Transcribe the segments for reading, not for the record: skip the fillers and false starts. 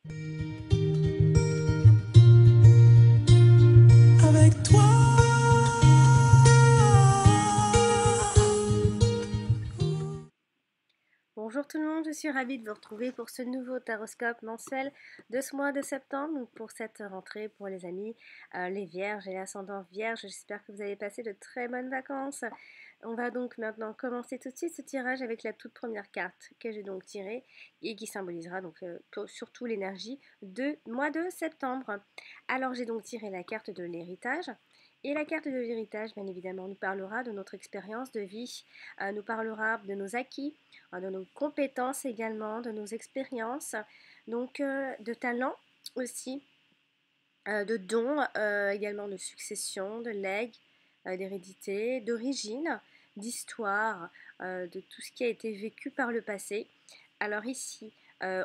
Avec toi. Bonjour tout le monde, je suis ravie de vous retrouver pour ce nouveau taroscope mensuel de ce mois de septembre, donc pour cette rentrée pour les amis, les vierges et l'ascendant vierge. J'espère que vous avez passé de très bonnes vacances. On va donc maintenant commencer tout de suite ce tirage avec la toute première carte que j'ai donc tirée et qui symbolisera donc surtout l'énergie du mois de septembre. Alors j'ai donc tiré la carte de l'héritage. Et la carte de l'héritage, bien évidemment, nous parlera de notre expérience de vie, nous parlera de nos acquis, de nos compétences également, de nos expériences, donc de talents aussi, de dons, également de succession, de legs, d'hérédité, d'origine, d'histoire, de tout ce qui a été vécu par le passé. Alors ici,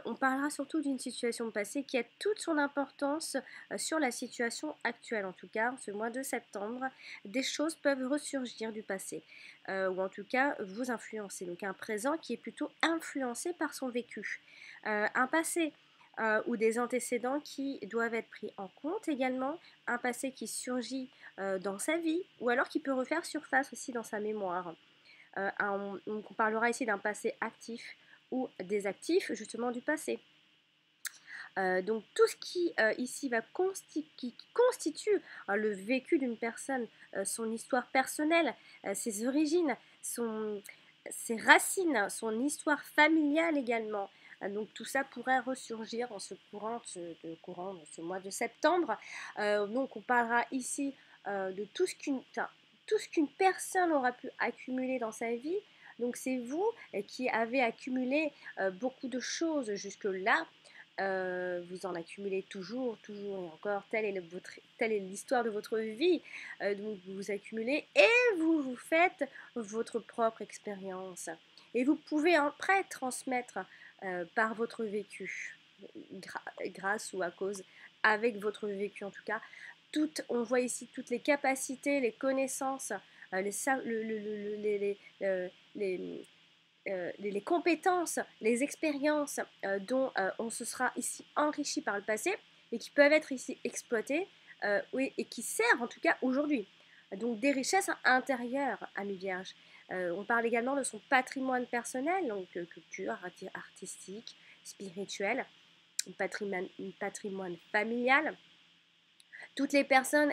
on parlera surtout d'une situation passée qui a toute son importance sur la situation actuelle, en tout cas en ce mois de septembre. Des choses peuvent ressurgir du passé, ou en tout cas vous influencer. Donc un présent qui est plutôt influencé par son vécu. Un passé ou des antécédents qui doivent être pris en compte également, un passé qui surgit dans sa vie, ou alors qui peut refaire surface aussi dans sa mémoire. On parlera ici d'un passé actif ou des actifs justement du passé. Donc tout ce qui ici qui constitue le vécu d'une personne, son histoire personnelle, ses origines, ses racines, son histoire familiale également. Donc tout ça pourrait ressurgir en ce courant de ce mois de septembre. Donc on parlera ici de tout ce qu'une personne aura pu accumuler dans sa vie. Donc c'est vous qui avez accumulé beaucoup de choses jusque-là. Vous en accumulez toujours, toujours et encore. Telle est l'histoire de votre vie. Donc vous accumulez et vous faites votre propre expérience. Et vous pouvez après transmettre par votre vécu, grâce ou à cause, avec votre vécu en tout cas. On voit ici toutes les capacités, les connaissances, les compétences, les expériences dont on se sera ici enrichi par le passé et qui peuvent être ici exploitées, oui, et qui servent en tout cas aujourd'hui. Donc des richesses intérieures à mes vierges. On parle également de son patrimoine personnel, donc culture, artistique, spirituel, un patrimoine familial. Toutes les personnes,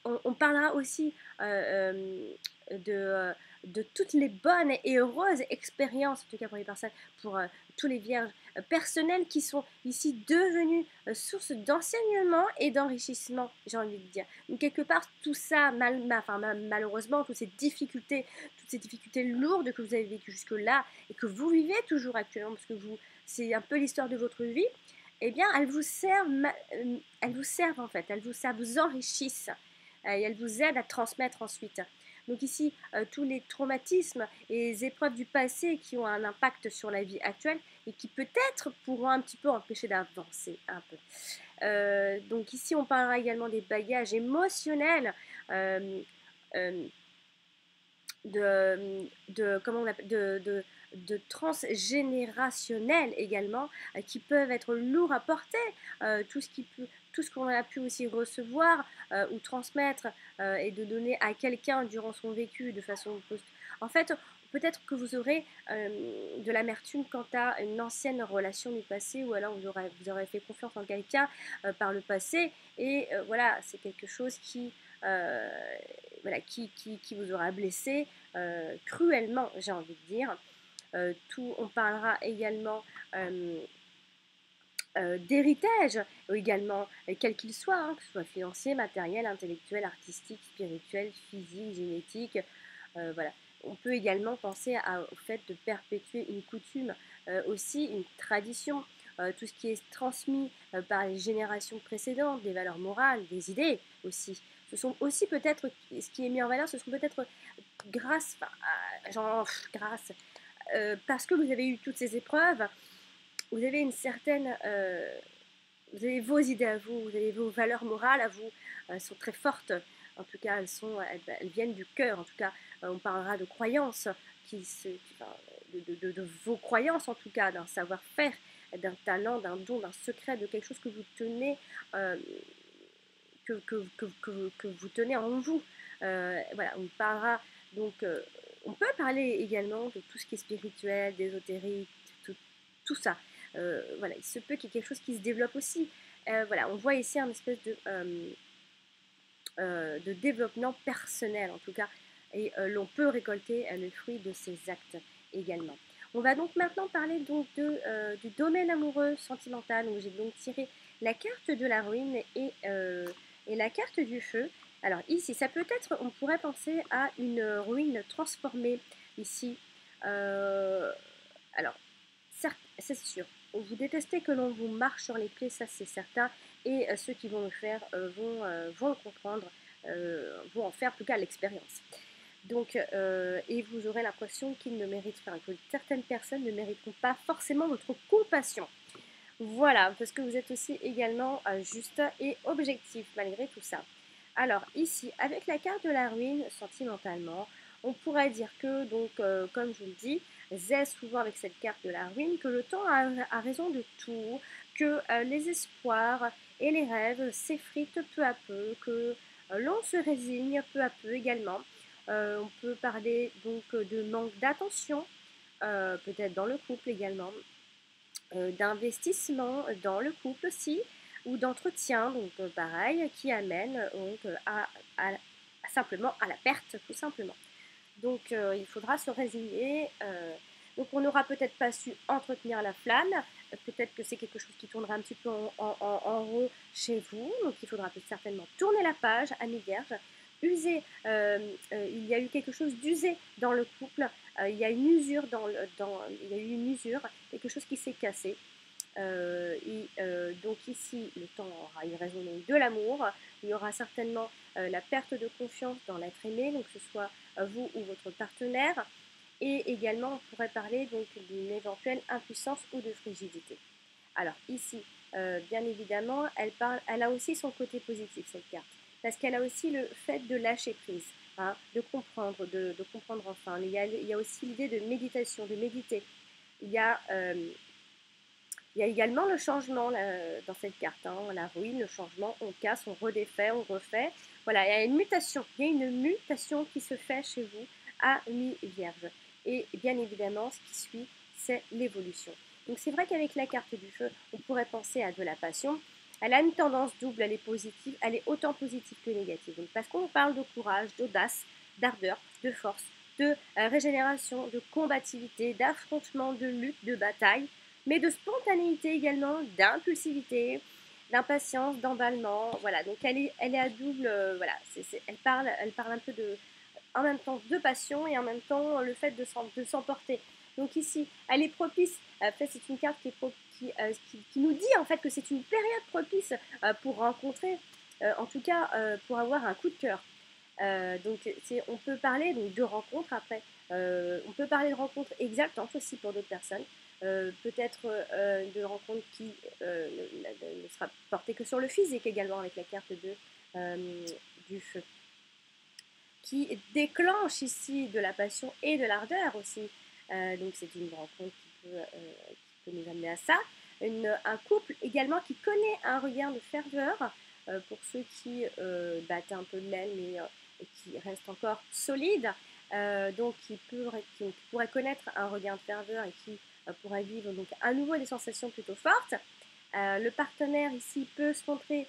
on parlera aussi de toutes les bonnes et heureuses expériences, en tout cas pour les personnes, pour tous les vierges personnelles qui sont ici devenues source d'enseignement et d'enrichissement, j'ai envie de dire. Donc quelque part, tout ça, malheureusement, toutes ces difficultés lourdes que vous avez vécues jusque-là et que vous vivez toujours actuellement, parce que c'est un peu l'histoire de votre vie, eh bien, elles vous servent en fait, ça vous enrichissent et elles vous aident à transmettre ensuite. Donc ici, tous les traumatismes et les épreuves du passé qui ont un impact sur la vie actuelle et qui peut-être pourront un petit peu empêcher d'avancer un peu. Donc ici, on parlera également des bagages émotionnels, euh, comment on appelle, de transgénérationnel également, qui peuvent être lourds à porter, tout ce qu'on a pu aussi recevoir ou transmettre et de donner à quelqu'un durant son vécu de façon en fait, peut-être que vous aurez de l'amertume quant à une ancienne relation du passé, ou alors vous aurez fait confiance en quelqu'un par le passé, et voilà, c'est quelque chose euh, qui vous aura blessé cruellement, j'ai envie de dire. On parlera également d'héritage, également, quel qu'il soit, hein, que ce soit financier, matériel, intellectuel, artistique, spirituel, physique, génétique. Voilà. On peut également penser au fait de perpétuer une coutume, aussi une tradition, tout ce qui est transmis par les générations précédentes, des valeurs morales, des idées aussi. Ce sont aussi peut-être, ce qui est mis en valeur, ce sont peut-être grâce, parce que vous avez eu toutes ces épreuves, vous avez une certaine, vous avez vos idées à vous, vous avez vos valeurs morales à vous, elles sont très fortes. En tout cas, elles viennent du cœur. En tout cas, on parlera de croyances, enfin, de vos croyances en tout cas, d'un savoir-faire d'un talent, d'un don, d'un secret, de quelque chose que vous tenez, que vous tenez en vous. Voilà, on parlera donc, on peut parler également de tout ce qui est spirituel, d'ésotérique, tout ça. Voilà, il se peut qu'il y ait quelque chose qui se développe aussi. Voilà, on voit ici un espèce de développement personnel en tout cas, et l'on peut récolter le fruit de ces actes également. On va donc maintenant parler donc du domaine amoureux sentimental. Donc j'ai donc tiré la carte de la ruine et la carte du feu. Alors ici, ça peut être, on pourrait penser à une ruine transformée ici. Alors, certes, c'est sûr, vous détestez que l'on vous marche sur les pieds, ça c'est certain, et ceux qui vont le faire vont le comprendre, vont en faire en tout cas l'expérience. Donc, et vous aurez l'impression qu'ils ne méritent pas, que certaines personnes ne mériteront pas forcément votre compassion. Voilà, parce que vous êtes aussi également juste et objectif malgré tout ça. Alors ici, avec la carte de la ruine, sentimentalement, on pourrait dire que, donc, comme je vous le dis, c'est souvent avec cette carte de la ruine que le temps a raison de tout, que les espoirs et les rêves s'effritent peu à peu, que l'on se résigne peu à peu également. On peut parler donc de manque d'attention, peut-être dans le couple également, d'investissement dans le couple aussi, ou d'entretien, donc pareil, qui amène donc simplement à la perte, tout simplement. Donc il faudra se résigner. Donc on n'aura peut-être pas su entretenir la flamme. Peut-être que c'est quelque chose qui tournera un petit peu en rond chez vous. Donc il faudra certainement tourner la page, amis vierges. User, il y a eu quelque chose d'usé dans le couple. Il y a une usure il y a eu une usure, quelque chose qui s'est cassé. Donc ici, le temps aura eu raison de l'amour. Il y aura certainement la perte de confiance dans l'être aimé, donc que ce soit vous ou votre partenaire. Et également, on pourrait parler donc d'une éventuelle impuissance ou de frigidité. Alors ici, bien évidemment, elle a aussi son côté positif, cette carte. Parce qu'elle a aussi le fait de lâcher prise, hein, de comprendre, de comprendre enfin. Il y a aussi l'idée de méditation, de méditer. Il y a également le changement dans cette carte, hein, la ruine, le changement, on casse, on redéfait, on refait. Voilà, il y a une mutation, qui se fait chez vous à mi-vierge. Et bien évidemment, ce qui suit, c'est l'évolution. Donc c'est vrai qu'avec la carte du feu, on pourrait penser à de la passion. Elle a une tendance double, elle est positive, elle est autant positive que négative. Donc parce qu'on parle de courage, d'audace, d'ardeur, de force, de régénération, de combativité, d'affrontement, de lutte, de bataille, mais de spontanéité également, d'impulsivité, d'impatience, d'emballement. Voilà, donc elle est à double, voilà, elle parle un peu en même temps de passion et en même temps le fait de s'emporter. Donc ici, elle est propice. En fait, c'est une carte qui nous dit en fait que c'est une période propice pour rencontrer, en tout cas pour avoir un coup de cœur. Donc on peut parler donc, de rencontres après. On peut parler de rencontres exaltantes aussi pour d'autres personnes. Peut-être de rencontres qui ne sera portée que sur le physique également avec la carte du feu, qui déclenche ici de la passion et de l'ardeur aussi. Donc c'est une rencontre qui peut nous amener à ça. Un couple également qui connaît un regain de ferveur pour ceux qui battent un peu de l'aile mais qui restent encore solides. Donc qui pourrait connaître un regain de ferveur et qui pourrait vivre donc à nouveau des sensations plutôt fortes. Le partenaire ici peut se montrer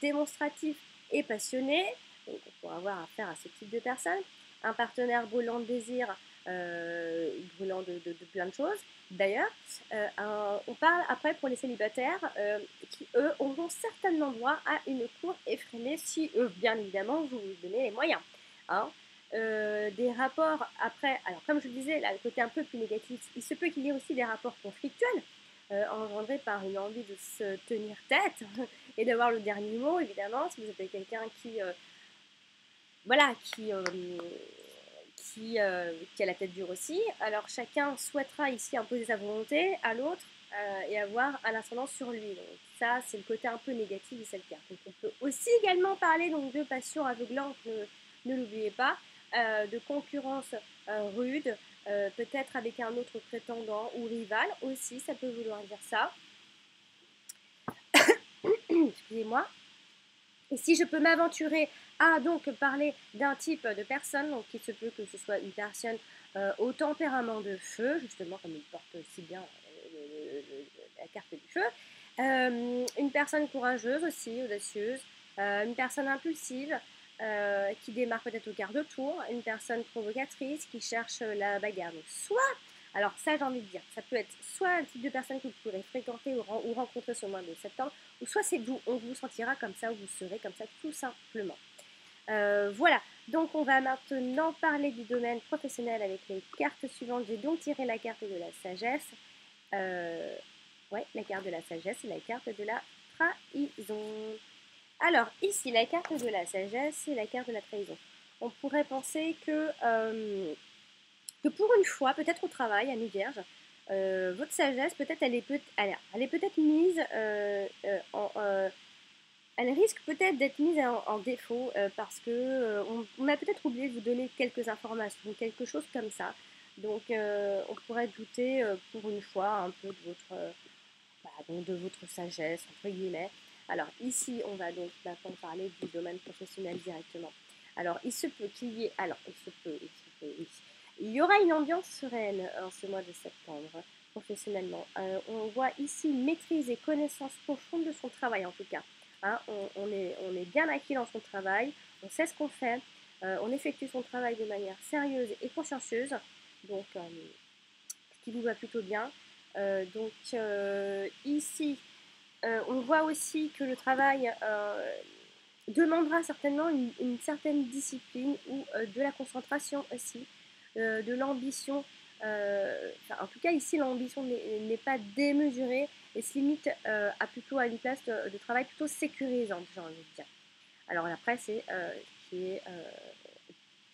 démonstratif et passionné. Donc on pourra avoir affaire à ce type de personnes. Un partenaire brûlant de désir, brûlant de plein de choses. D'ailleurs, on parle après pour les célibataires qui, eux, auront certainement droit à une cour effrénée si, bien évidemment, vous vous donnez les moyens. Hein. Des rapports après, alors comme je le disais, là, le côté un peu plus négatif, il se peut qu'il y ait aussi des rapports conflictuels engendrés par une envie de se tenir tête et d'avoir le dernier mot, évidemment, si vous êtes quelqu'un voilà, qui a la tête dure aussi. Alors chacun souhaitera ici imposer sa volonté à l'autre et avoir un ascendant sur lui. Donc ça, c'est le côté un peu négatif de cette carte. Donc on peut aussi également parler donc, de passion aveuglante, ne l'oubliez pas, de concurrence rude, peut-être avec un autre prétendant ou rival aussi, ça peut vouloir dire ça. Excusez-moi. Et si je peux m'aventurer à donc parler d'un type de personne, donc il se peut que ce soit une personne au tempérament de feu, justement comme il porte si bien la carte du feu, une personne courageuse aussi, audacieuse, une personne impulsive, qui démarre peut-être au quart de tour, une personne provocatrice qui cherche la bagarre. Donc soit, alors ça j'ai envie de dire, ça peut être soit un type de personne que vous pourrez fréquenter ou rencontrer sur le mois de septembre, ou soit c'est vous, on vous sentira comme ça, ou vous serez comme ça tout simplement. Voilà, donc on va maintenant parler du domaine professionnel avec les cartes suivantes. J'ai donc tiré la carte de la sagesse. Ouais, la carte de la sagesse et la carte de la trahison. Alors, ici, la carte de la sagesse et la carte de la trahison. On pourrait penser que pour une fois, peut-être au travail, amis vierges, votre sagesse, peut-être elle est peut-être mise elle risque peut-être d'être mise en défaut parce que on a peut-être oublié de vous donner quelques informations, quelque chose comme ça. Donc on pourrait douter pour une fois un peu de donc de votre sagesse, entre guillemets. Alors ici, on va donc maintenant parler du domaine professionnel directement. Alors il se peut qu'il y ait, alors oui. Il y aura une ambiance sereine en ce mois de septembre, professionnellement. On voit ici une maîtrise et connaissance profonde de son travail en tout cas. Hein, on est bien acquis dans son travail, on sait ce qu'on fait, on effectue son travail de manière sérieuse et consciencieuse, donc ce qui vous va plutôt bien. Ici, on voit aussi que le travail demandera certainement une certaine discipline ou de la concentration aussi, de l'ambition. En tout cas, ici, l'ambition n'est pas démesurée et se limite à une place de travail plutôt sécurisante, j'ai envie de dire. Alors après, c'est qui est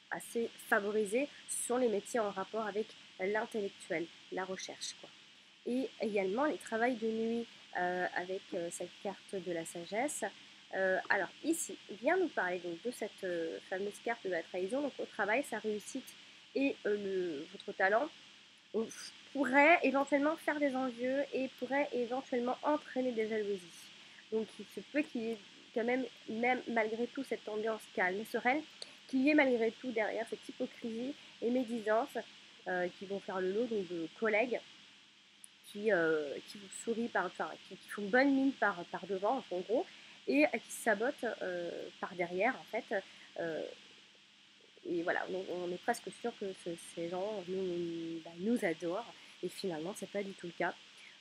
assez favorisé sont les métiers en rapport avec l'intellectuel, la recherche, quoi. Et également les travails de nuit avec cette carte de la sagesse. Alors ici, vient nous parler donc de cette fameuse carte de la trahison, donc au travail, sa réussite et votre talent. On pourrait éventuellement faire des envieux et pourrait éventuellement entraîner des jalousies. Donc il se peut qu'il y ait quand même malgré tout cette ambiance calme et sereine, qu'il y ait malgré tout derrière cette hypocrisie et médisance qui vont faire le lot donc, de collègues qui vous sourient qui font bonne mine par devant en gros et qui sabotent par derrière en fait. Euh, et voilà, on est presque sûr que ces gens nous adorent et finalement c'est pas du tout le cas.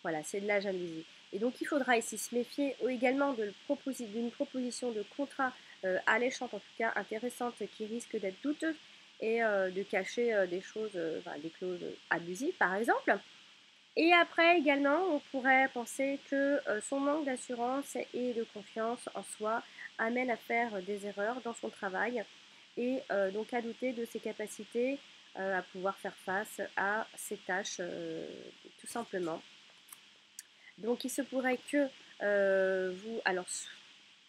Voilà, c'est de la jalousie. Et donc il faudra ici se méfier également d'une proposition de contrat alléchante, en tout cas intéressante, qui risque d'être douteuse et de cacher des choses, des clauses abusives par exemple. Et après également, on pourrait penser que son manque d'assurance et de confiance en soi amène à faire des erreurs dans son travail et donc à douter de ses capacités à pouvoir faire face à ses tâches tout simplement. Donc il se pourrait que alors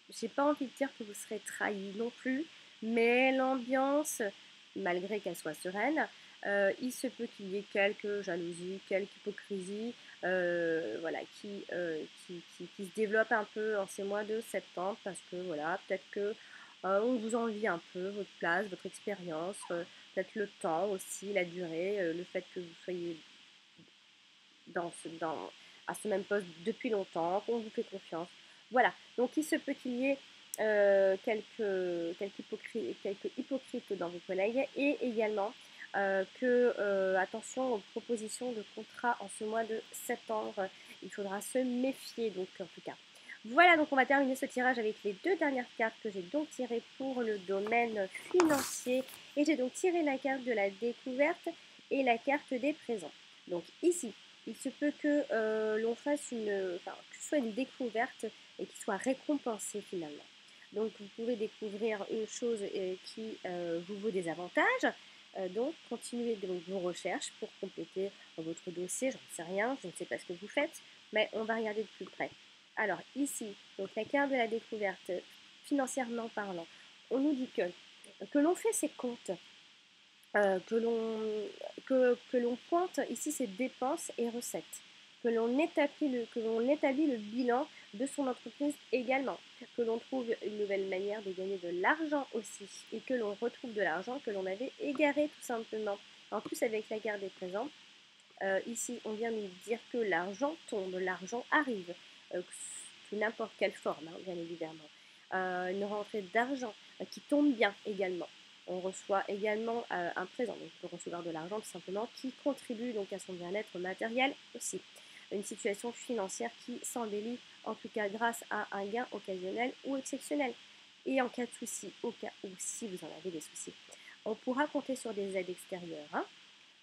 j'ai pas envie de dire que vous serez trahi non plus, mais l'ambiance, malgré qu'elle soit sereine, il se peut qu'il y ait quelques jalousies, quelques hypocrisies, voilà, qui se développent un peu en ces mois de septembre, parce que voilà, peut-être que on vous envie un peu votre place, votre expérience, peut-être le temps aussi, la durée, le fait que vous soyez à ce même poste depuis longtemps, qu'on vous fait confiance. Voilà, donc il se peut qu'il y ait quelques hypocrites dans vos collègues et également attention aux propositions de contrat en ce mois de septembre, il faudra se méfier donc en tout cas. Voilà, donc on va terminer ce tirage avec les deux dernières cartes que j'ai donc tirées pour le domaine financier et j'ai donc tiré la carte de la découverte et la carte des présents. Donc ici, il se peut que l'on fasse que ce soit une découverte et qu'il soit récompensé finalement. Donc vous pouvez découvrir une chose qui vous vaut des avantages. Donc continuez donc vos recherches pour compléter votre dossier. J'en sais rien, je ne sais pas ce que vous faites, mais on va regarder de plus près. Alors ici, donc la carte de la découverte, financièrement parlant, on nous dit que l'on fait ses comptes que l'on pointe ici ses dépenses et recettes, que l'on établit le bilan de son entreprise également, que l'on trouve une nouvelle manière de gagner de l'argent aussi, et que l'on retrouve de l'argent que l'on avait égaré tout simplement. En plus, avec la garde des présents, ici on vient nous dire que l'argent tombe, l'argent arrive, sous n'importe quelle forme, hein, bien évidemment. Une rentrée d'argent qui tombe bien également. On reçoit également un présent, donc on peut recevoir de l'argent tout simplement, qui contribue donc à son bien-être matériel aussi. Une situation financière qui s'embellit, en tout cas grâce à un gain occasionnel ou exceptionnel. Et en cas de souci, au cas où si vous en avez des soucis, on pourra compter sur des aides extérieures. Hein.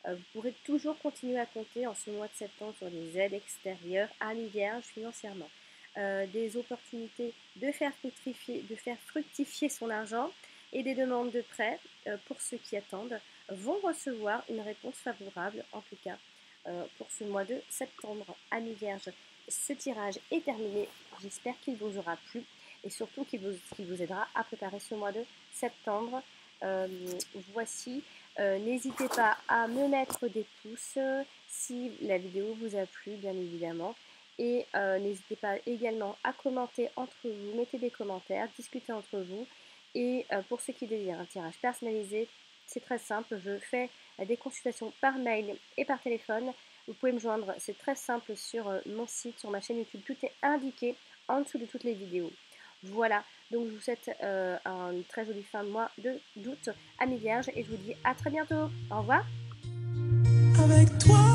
Vous pourrez toujours continuer à compter en ce mois de septembre sur des aides extérieures à mi-vierge financièrement. Des opportunités de faire fructifier son argent et des demandes de prêt pour ceux qui attendent vont recevoir une réponse favorable, en tout cas pour ce mois de septembre à mi-vierge. Ce tirage est terminé, j'espère qu'il vous aura plu et surtout qu'il vous aidera à préparer ce mois de septembre. Voici, n'hésitez pas à me mettre des pouces si la vidéo vous a plu, bien évidemment. Et n'hésitez pas également à commenter entre vous, mettez des commentaires, discutez entre vous. Et pour ceux qui désirent un tirage personnalisé, c'est très simple, je fais des consultations par mail et par téléphone. Vous pouvez me joindre, c'est très simple sur mon site, sur ma chaîne YouTube, tout est indiqué en dessous de toutes les vidéos. Voilà, donc je vous souhaite une très jolie fin de mois d'août à mi-vierge et je vous dis à très bientôt. Au revoir. avec toi.